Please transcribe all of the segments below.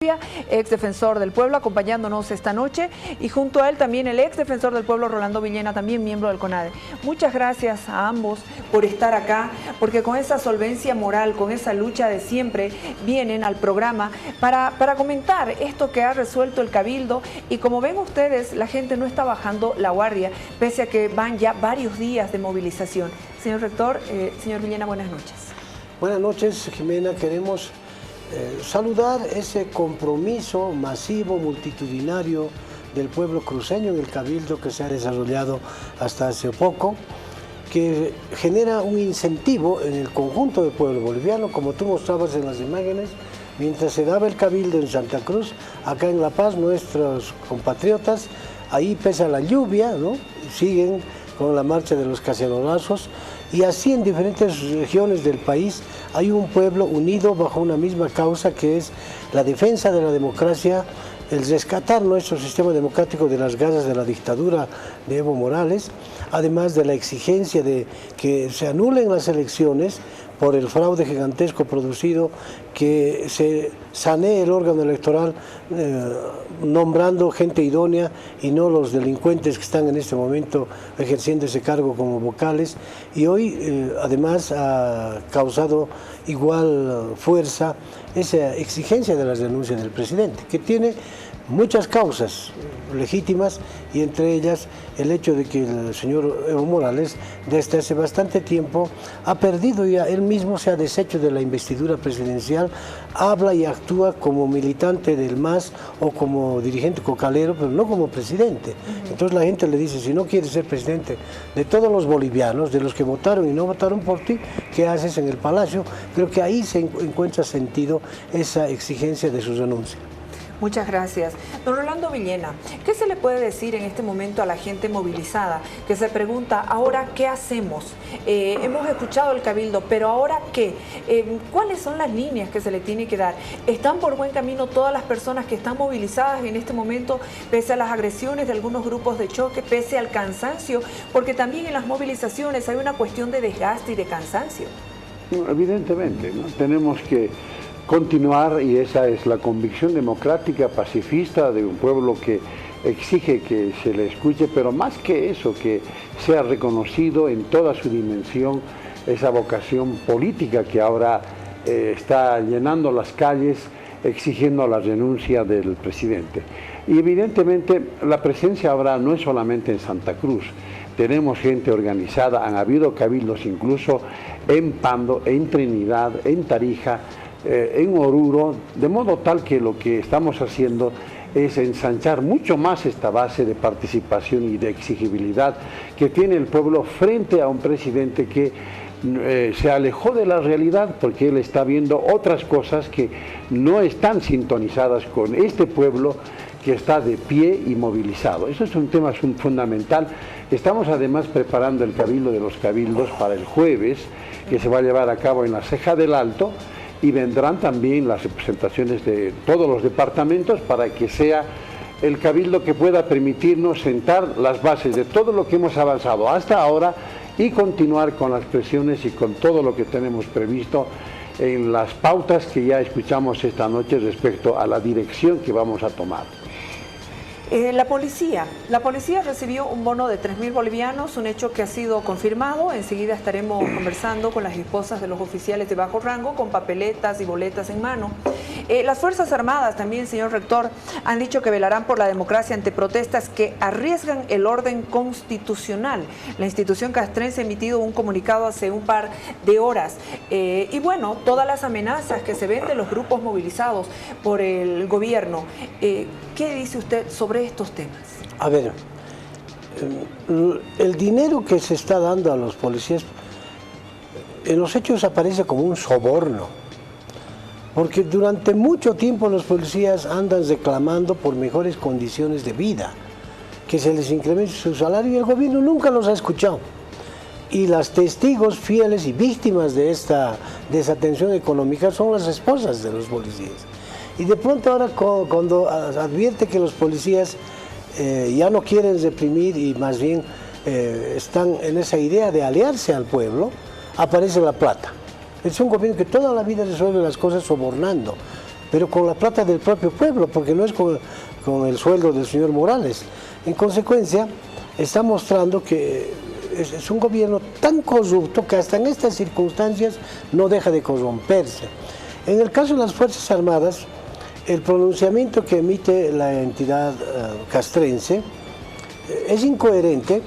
Tapia, ex defensor del pueblo, acompañándonos esta noche, y junto a él también el ex defensor del pueblo, Rolando Villena, también miembro del CONADE. Muchas gracias a ambos por estar acá, porque con esa solvencia moral, con esa lucha de siempre, vienen al programa para comentar esto que ha resuelto el Cabildo. Y como ven ustedes, la gente no está bajando la guardia, pese a que van ya varios días de movilización. Señor rector, señor Villena, buenas noches. Buenas noches, Jimena. Queremos saludar ese compromiso masivo, multitudinario del pueblo cruceño en el Cabildo que se ha desarrollado hasta hace poco, que genera un incentivo en el conjunto del pueblo boliviano, como tú mostrabas en las imágenes, mientras se daba el Cabildo en Santa Cruz, acá en La Paz, nuestros compatriotas, ahí pese a la lluvia, ¿no?, siguen con la marcha de los cacerolazos, y así en diferentes regiones del país hay un pueblo unido bajo una misma causa, que es la defensa de la democracia, el rescatar nuestro sistema democrático de las garras de la dictadura de Evo Morales, además de la exigencia de que se anulen las elecciones por el fraude gigantesco producido, que se sanee el órgano electoral nombrando gente idónea y no los delincuentes que están en este momento ejerciendo ese cargo como vocales. Y hoy además ha causado igual fuerza esa exigencia de las denuncias del presidente, que tiene muchas causas legítimas, y entre ellas el hecho de que el señor Evo Morales desde hace bastante tiempo ha perdido ya, él mismo se ha deshecho de la investidura presidencial, habla y actúa como militante del MAS o como dirigente cocalero, pero no como presidente. Entonces la gente le dice, si no quieres ser presidente de todos los bolivianos, de los que votaron y no votaron por ti, ¿qué haces en el Palacio? Creo que ahí se encuentra sentido esa exigencia de su renuncia. Muchas gracias. Don Rolando Villena, ¿qué se le puede decir en este momento a la gente movilizada que se pregunta, ahora qué hacemos? Hemos escuchado el Cabildo, pero ahora qué? ¿Cuáles son las líneas que se le tiene que dar? ¿Están por buen camino todas las personas que están movilizadas en este momento, pese a las agresiones de algunos grupos de choque, pese al cansancio? Porque también en las movilizaciones hay una cuestión de desgaste y de cansancio. Evidentemente, ¿no? Tenemos que continuar, y esa es la convicción democrática, pacifista de un pueblo que exige que se le escuche, pero más que eso, que sea reconocido en toda su dimensión esa vocación política que ahora está llenando las calles exigiendo la renuncia del presidente. Y evidentemente la presencia ahora no es solamente en Santa Cruz, tenemos gente organizada, han habido cabildos incluso en Pando, en Trinidad, en Tarija, en Oruro, de modo tal que lo que estamos haciendo es ensanchar mucho más esta base de participación y de exigibilidad que tiene el pueblo frente a un presidente que se alejó de la realidad, porque él está viendo otras cosas que no están sintonizadas con este pueblo que está de pie y movilizado. Eso es un tema fundamental. Estamos además preparando el Cabildo de los Cabildos para el jueves, que se va a llevar a cabo en la Ceja del Alto, y vendrán también las representaciones de todos los departamentos para que sea el Cabildo que pueda permitirnos sentar las bases de todo lo que hemos avanzado hasta ahora y continuar con las presiones y con todo lo que tenemos previsto en las pautas que ya escuchamos esta noche respecto a la dirección que vamos a tomar. La policía recibió un bono de 3.000 bolivianos, un hecho que ha sido confirmado. Enseguida estaremos conversando con las esposas de los oficiales de bajo rango con papeletas y boletas en mano. Las Fuerzas Armadas también, señor rector, han dicho que velarán por la democracia ante protestas que arriesgan el orden constitucional. La institución castrense ha emitido un comunicado hace un par de horas. Y bueno, todas las amenazas que se ven de los grupos movilizados por el gobierno. ¿Qué dice usted sobre estos temas? A ver, el dinero que se está dando a los policías en los hechos aparece como un soborno, porque durante mucho tiempo los policías andan reclamando por mejores condiciones de vida, que se les incremente su salario, y el gobierno nunca los ha escuchado. Y las testigos fieles y víctimas de esta desatención económica son las esposas de los policías. Y de pronto ahora cuando advierte que los policías ya no quieren reprimir y más bien están en esa idea de aliarse al pueblo, aparece la plata. Es un gobierno que toda la vida resuelve las cosas sobornando. pero con la plata del propio pueblo, porque no es con el sueldo del señor Morales. En consecuencia, está mostrando que es un gobierno tan corrupto que hasta en estas circunstancias no deja de corromperse. En el caso de las Fuerzas Armadas, el pronunciamiento que emite la entidad castrense es incoherente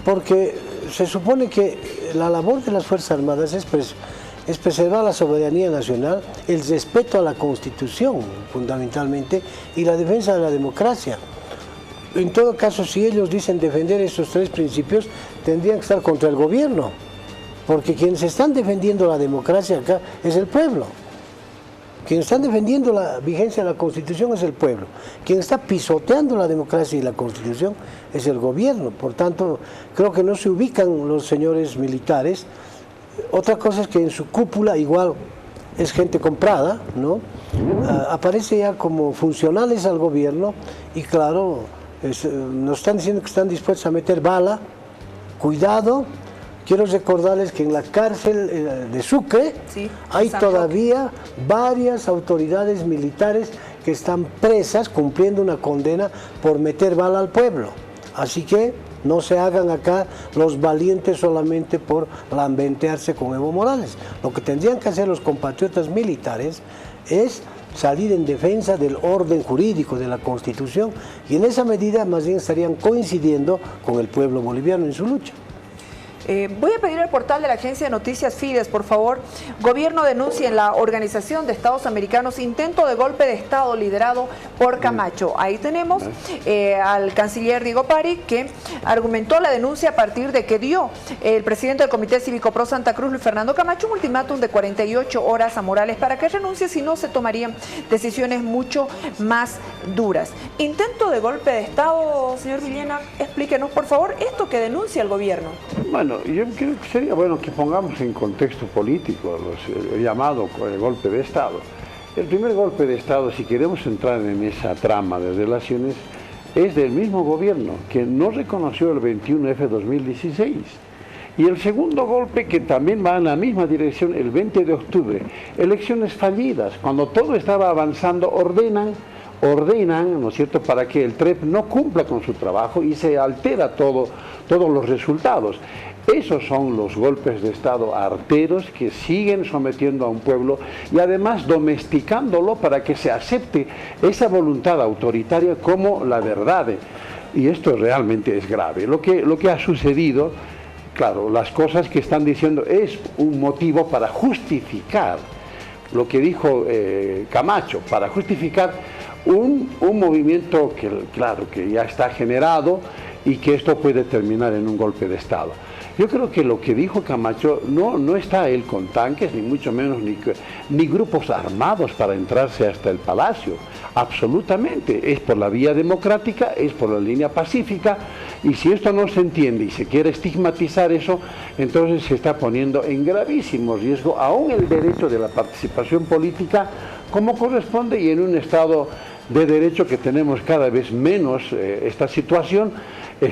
porque se supone que la labor de las Fuerzas Armadas es preservar la soberanía nacional, el respeto a la Constitución, fundamentalmente, y la defensa de la democracia. En todo caso, si ellos dicen defender esos tres principios, tendrían que estar contra el gobierno, porque quienes están defendiendo la democracia acá es el pueblo. Quienes están defendiendo la vigencia de la Constitución es el pueblo. Quien está pisoteando la democracia y la Constitución es el gobierno. Por tanto, creo que no se ubican los señores militares. Otra cosa es que en su cúpula igual es gente comprada, ¿no? Aparece ya como funcionales al gobierno y claro, nos están diciendo que están dispuestos a meter bala. Cuidado, quiero recordarles que en la cárcel de Sucre hay todavía varias autoridades militares que están presas cumpliendo una condena por meter bala al pueblo. Así que no se hagan acá los valientes solamente por lambentearse con Evo Morales. Lo que tendrían que hacer los compatriotas militares es salir en defensa del orden jurídico de la Constitución y en esa medida más bien estarían coincidiendo con el pueblo boliviano en su lucha. Voy a pedir al portal de la agencia de noticias Fides, por favor. Gobierno denuncia en la Organización de Estados Americanos intento de golpe de Estado liderado por Camacho. Ahí tenemos al canciller Diego Pari, que argumentó la denuncia a partir de que dio el presidente del Comité Cívico Pro Santa Cruz, Luis Fernando Camacho, un ultimátum de 48 horas a Morales para que renuncie, si no se tomarían decisiones mucho más duras. Intento de golpe de Estado, señor Villena, explíquenos por favor esto que denuncia el gobierno. Bueno, yo creo que sería bueno que pongamos en contexto político el llamado golpe de Estado. El primer golpe de Estado, si queremos entrar en esa trama de relaciones, es del mismo gobierno que no reconoció el 21F 2016. Y el segundo golpe, que también va en la misma dirección, el 20 de octubre, elecciones fallidas, cuando todo estaba avanzando, ordenan, ¿no es cierto?, para que el TREP no cumpla con su trabajo y se altera todos los resultados. Esos son los golpes de Estado arteros que siguen sometiendo a un pueblo y además domesticándolo para que se acepte esa voluntad autoritaria como la verdad. Y esto realmente es grave. Lo que ha sucedido, claro, las cosas que están diciendo es un motivo para justificar lo que dijo Camacho, para justificar un movimiento que, claro, que ya está generado y que esto puede terminar en un golpe de Estado. Yo creo que lo que dijo Camacho no está él con tanques, ni mucho menos ni grupos armados para entrarse hasta el palacio. Absolutamente. Es por la vía democrática, es por la línea pacífica, y si esto no se entiende y se quiere estigmatizar eso, entonces se está poniendo en gravísimo riesgo aún el derecho de la participación política como corresponde y en un Estado de derecho que tenemos cada vez menos esta situación.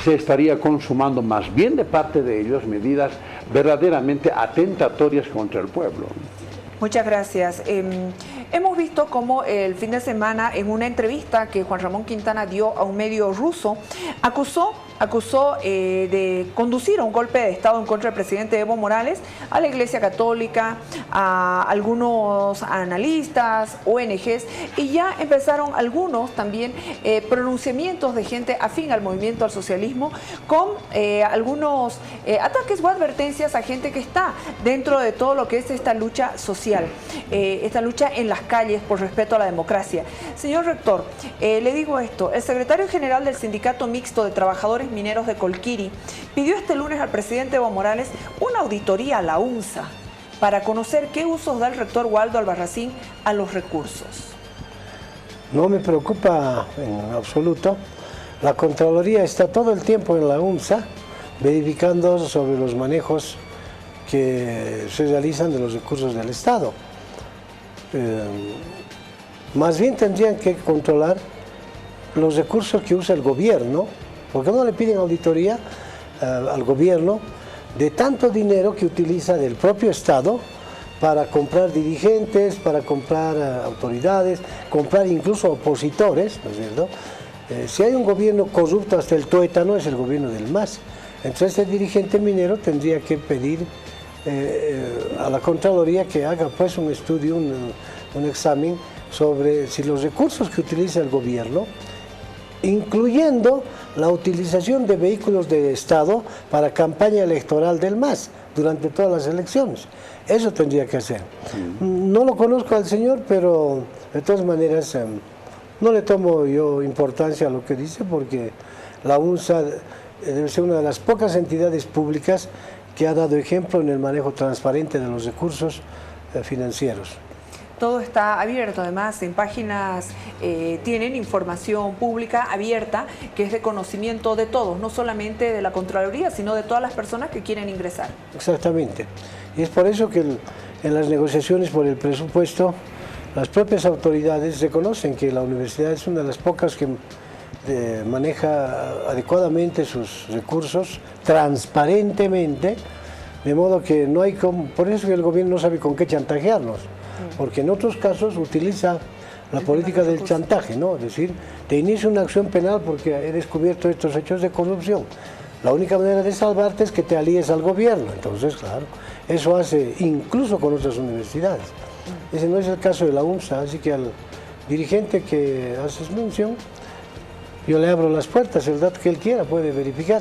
Se estaría consumando más bien de parte de ellos medidas verdaderamente atentatorias contra el pueblo. Muchas gracias. Hemos visto cómo el fin de semana en una entrevista que Juan Ramón Quintana dio a un medio ruso, acusó de conducir a un golpe de Estado en contra del presidente Evo Morales, a la Iglesia Católica, a algunos analistas, ONGs, y ya empezaron algunos también pronunciamientos de gente afín al movimiento al socialismo con algunos ataques o advertencias a gente que está dentro de todo lo que es esta lucha social, esta lucha en las calles por respeto a la democracia. Señor rector, le digo esto, el secretario general del Sindicato Mixto de Trabajadores Mineros de Colquiri pidió este lunes al presidente Evo Morales una auditoría a la UNSA para conocer qué usos da el rector Waldo Albarracín a los recursos. No me preocupa en absoluto. La Contraloría está todo el tiempo en la UNSA verificando sobre los manejos que se realizan de los recursos del Estado. Más bien tendrían que controlar los recursos que usa el gobierno. ¿Por qué no le piden auditoría al gobierno de tanto dinero que utiliza del propio Estado para comprar dirigentes, para comprar autoridades, comprar incluso opositores, ¿no es cierto? Si hay un gobierno corrupto hasta el tuétano, es el gobierno del MAS. Entonces el dirigente minero tendría que pedir a la Contraloría que haga pues un estudio, un examen sobre si los recursos que utiliza el gobierno, incluyendo la utilización de vehículos de Estado para campaña electoral del MAS durante todas las elecciones. Eso tendría que hacer. No lo conozco al señor, pero de todas maneras no le tomo yo importancia a lo que dice, porque la UNSA debe ser una de las pocas entidades públicas que ha dado ejemplo en el manejo transparente de los recursos financieros. Todo está abierto, además en páginas tienen información pública abierta que es de conocimiento de todos, no solamente de la Contraloría, sino de todas las personas que quieren ingresar. Exactamente. Y es por eso que en las negociaciones por el presupuesto, las propias autoridades reconocen que la universidad es una de las pocas que maneja adecuadamente sus recursos, transparentemente, de modo que no hay como, por eso que el gobierno no sabe con qué chantajearnos, porque en otros casos utiliza la política del chantaje, ¿no? Es decir, te inicio una acción penal porque he descubierto estos hechos de corrupción. La única manera de salvarte es que te alíes al gobierno. Entonces, claro, eso hace incluso con otras universidades. Ese no es el caso de la UNSA, así que al dirigente que haces mención, yo le abro las puertas, el dato que él quiera puede verificar,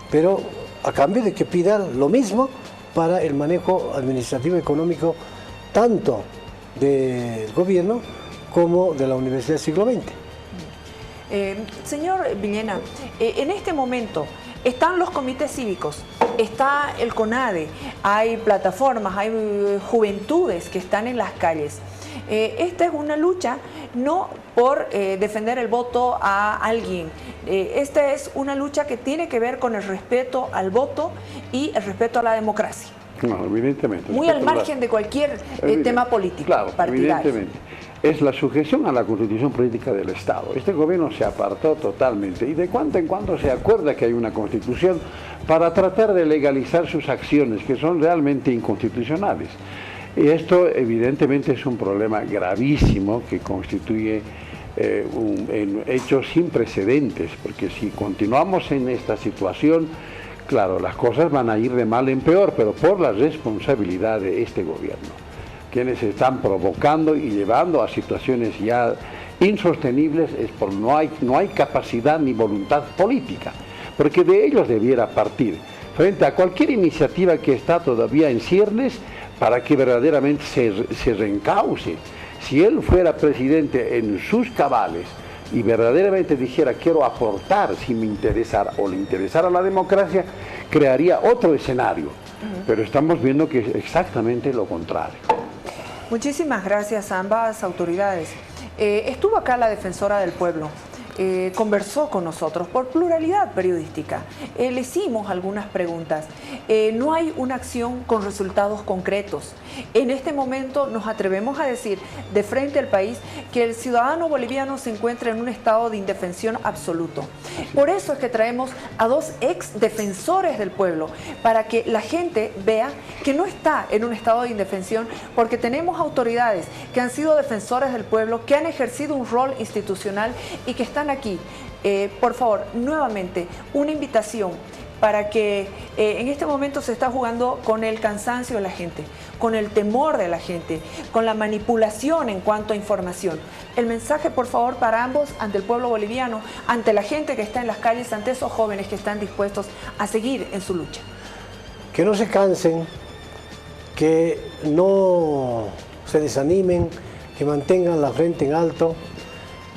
pero a cambio de que pida lo mismo para el manejo administrativo y económico tanto del gobierno como de la Universidad del Siglo XX. Señor Villena, en este momento están los comités cívicos, está el CONADE, hay plataformas, hay juventudes que están en las calles. Esta es una lucha no por defender el voto a alguien, esta es una lucha que tiene que ver con el respeto al voto y el respeto a la democracia. No, evidentemente. Muy al margen de cualquier tema político, claro, partidario. Evidentemente. Es la sujeción a la Constitución política del Estado. Este gobierno se apartó totalmente y de cuando en cuando se acuerda que hay una Constitución para tratar de legalizar sus acciones que son realmente inconstitucionales. Y esto evidentemente es un problema gravísimo que constituye un hecho sin precedentes, porque si continuamos en esta situación, claro, las cosas van a ir de mal en peor, pero por la responsabilidad de este gobierno, quienes están provocando y llevando a situaciones ya insostenibles, es por no hay capacidad ni voluntad política, porque de ellos debiera partir, frente a cualquier iniciativa que está todavía en ciernes, para que verdaderamente se reencauce. Si él fuera presidente en sus cabales y verdaderamente dijera quiero aportar si me interesara o le interesara la democracia, crearía otro escenario. Pero estamos viendo que es exactamente lo contrario. Muchísimas gracias a ambas autoridades. Estuvo acá la defensora del pueblo. Conversó con nosotros por pluralidad periodística. Le hicimos algunas preguntas. No hay una acción con resultados concretos. En este momento nos atrevemos a decir de frente al país que el ciudadano boliviano se encuentra en un estado de indefensión absoluto. Por eso es que traemos a dos ex defensores del pueblo, para que la gente vea que no está en un estado de indefensión, porque tenemos autoridades que han sido defensores del pueblo, que han ejercido un rol institucional y que están aquí. Por favor, nuevamente, una invitación para que en este momento se está jugando con el cansancio de la gente, con el temor de la gente, con la manipulación en cuanto a información. El mensaje, por favor, para ambos, ante el pueblo boliviano, ante la gente que está en las calles, ante esos jóvenes que están dispuestos a seguir en su lucha. Que no se cansen, que no se desanimen, que mantengan la frente en alto,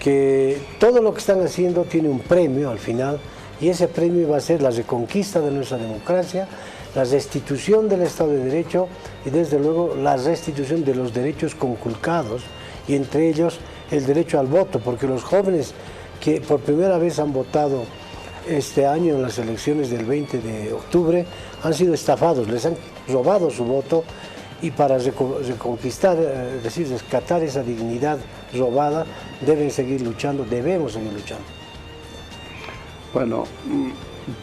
que todo lo que están haciendo tiene un premio al final, y ese premio va a ser la reconquista de nuestra democracia, la restitución del Estado de Derecho y desde luego la restitución de los derechos conculcados, y entre ellos el derecho al voto, porque los jóvenes que por primera vez han votado este año en las elecciones del 20 de octubre han sido estafados, les han robado su voto, y para reconquistar, es decir, rescatar esa dignidad robada, deben seguir luchando, debemos seguir luchando. Bueno,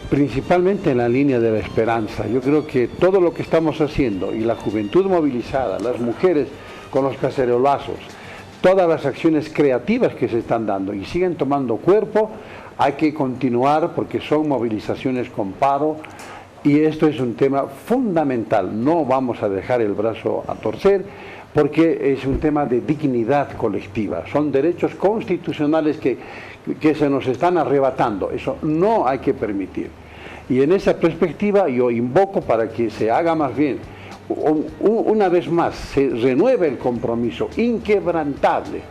Principalmente en la línea de la esperanza. Yo creo que todo lo que estamos haciendo y la juventud movilizada, las mujeres con los cacerolazos, todas las acciones creativas que se están dando y siguen tomando cuerpo, hay que continuar porque son movilizaciones con paro y esto es un tema fundamental. No vamos a dejar el brazo a torcer porque es un tema de dignidad colectiva. Son derechos constitucionales que se nos están arrebatando. Eso no hay que permitir. Y en esa perspectiva yo invoco para que se haga más bien, una vez más, se renueve el compromiso inquebrantable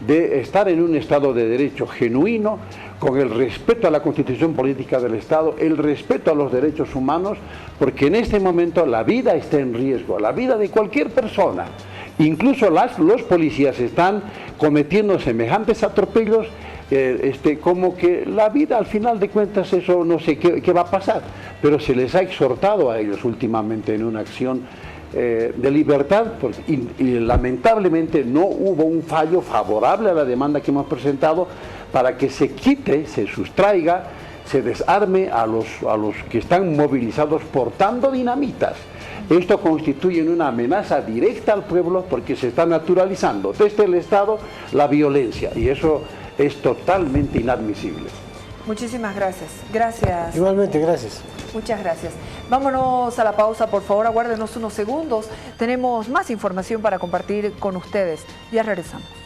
de estar en un Estado de Derecho genuino, con el respeto a la Constitución Política del Estado, el respeto a los derechos humanos, porque en este momento la vida está en riesgo, la vida de cualquier persona. Incluso los policías están cometiendo semejantes atropellos, como que la vida al final de cuentas eso no sé qué va a pasar, pero se les ha exhortado a ellos últimamente en una acción de libertad y lamentablemente no hubo un fallo favorable a la demanda que hemos presentado para que se quite, se sustraiga, se desarme a los que están movilizados portando dinamitas. Esto constituye una amenaza directa al pueblo porque se está naturalizando desde el Estado la violencia y eso es totalmente inadmisible. Muchísimas gracias. Gracias. Igualmente, gracias. Muchas gracias. Vámonos a la pausa, por favor, aguárdenos unos segundos. Tenemos más información para compartir con ustedes. Ya regresamos.